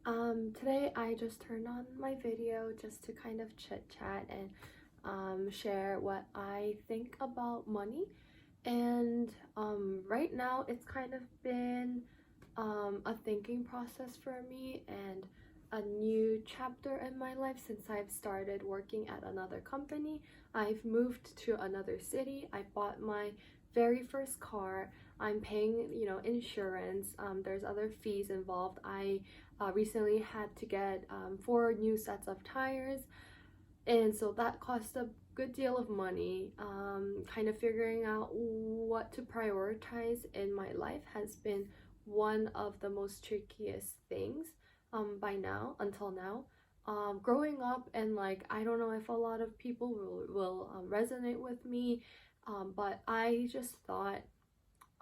Today I just turned on my video just to kind of chit chat and share what I think about money. And right now it's kind of been a thinking process for me and a new chapter in my life since I've started working at another company. I've moved to another city. I bought my very first car. I'm paying, insurance. There's other fees involved. I recently had to get 4 new sets of tires, and so that cost a good deal of money. Kind of figuring out what to prioritize in my life has been one of the most trickiest things until now. Growing up, and like, I don't know if a lot of people will resonate with me, but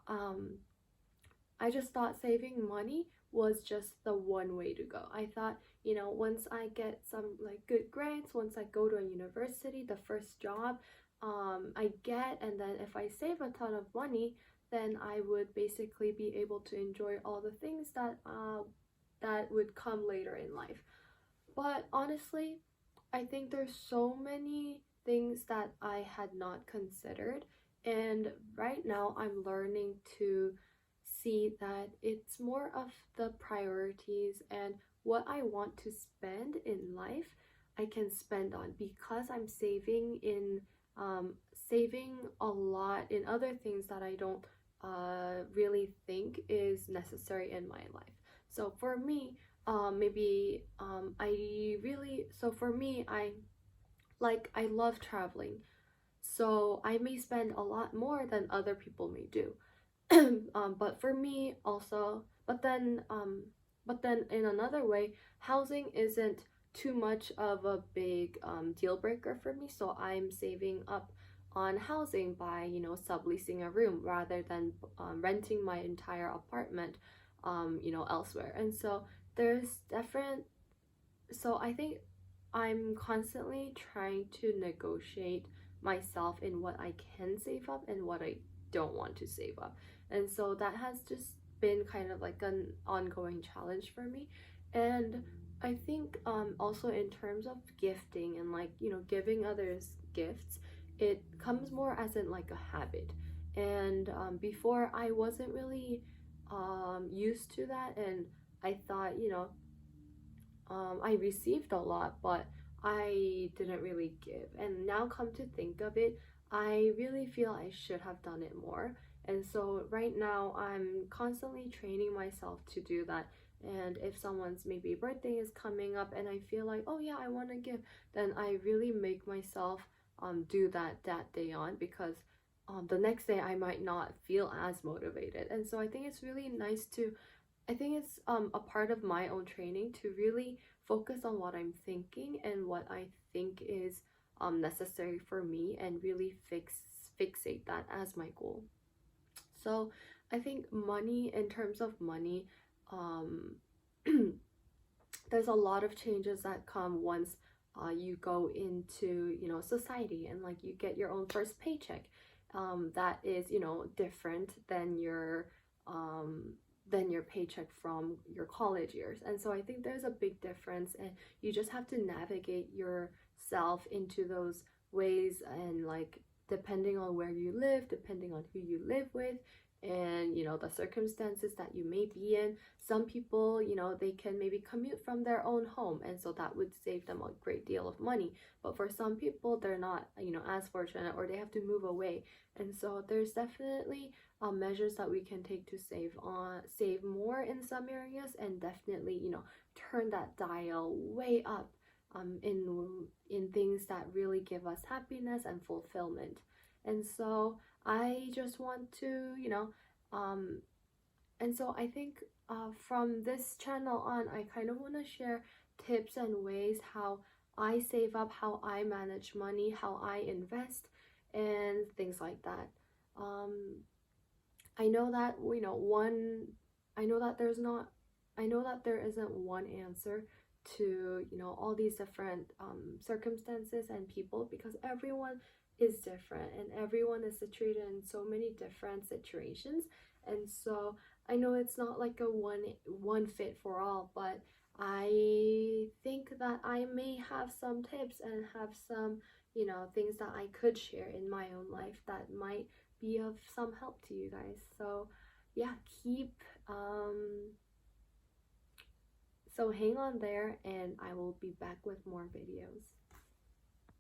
um, I just thought saving money was just the one way to go. I thought, once I get some like good grades, once I go to a university, the first job I get, and then if I save a ton of money, then I would basically be able to enjoy all the things that would come later in life. But honestly, I think there's so many things that I had not considered, and right now I'm learning to see that it's more of the priorities and what I want to spend in life I can spend on, because I'm saving a lot in other things that I don't really think is necessary in my life. So for me, maybe I really so for me I love traveling, so I may spend a lot more than other people may do. But for me also, but then in another way, housing isn't too much of a big deal breaker for me, so I'm saving up on housing by subleasing a room rather than renting my entire apartment elsewhere. And so there's different so I think I'm constantly trying to negotiate myself in what I can save up and what I don't want to save up. And so that has just been kind of like an ongoing challenge for me. And I think also in terms of gifting and like, giving others gifts, it comes more as in like a habit. And before I wasn't really used to that, and I thought, I received a lot, but I didn't really give. And now, come to think of it, I really feel I should have done it more. And so, right now, I'm constantly training myself to do that. And if someone's maybe birthday is coming up and I feel like, oh yeah, I want to give, then I really make myself do that day on, because the next day I might not feel as motivated. And so, I think it's really nice to I think it's a part of my own training to really focus on what I'm thinking and what I think is necessary for me, and really fixate that as my goal. So I think money, in terms of money, um, there's a lot of changes that come once you go into society, and like you get your own first paycheck. That is different than your paycheck from your college years. And so I think there's a big difference, and you just have to navigate yourself into those ways, and like depending on where you live, depending on who you live with, and the circumstances that you may be in. Some people, they can maybe commute from their own home, and so that would save them a great deal of money. But for some people, they're not as fortunate, or they have to move away. And so there's definitely measures that we can take to save more in some areas, and definitely turn that dial way up in things that really give us happiness and fulfillment. And so I just want to and so I think from this channel on, I kind of want to share tips and ways how I save up, how I manage money, how I invest, and things like that. um I know that I know that there isn't one answer to all these different circumstances and people, because everyone is different and everyone is situated in so many different situations. And so I know it's not like a one fit for all, but I think that I may have some tips and have some, you know, things that I could share in my own life that might be of some help to you guys. So yeah, keep so hang on there, and I will be back with more videos.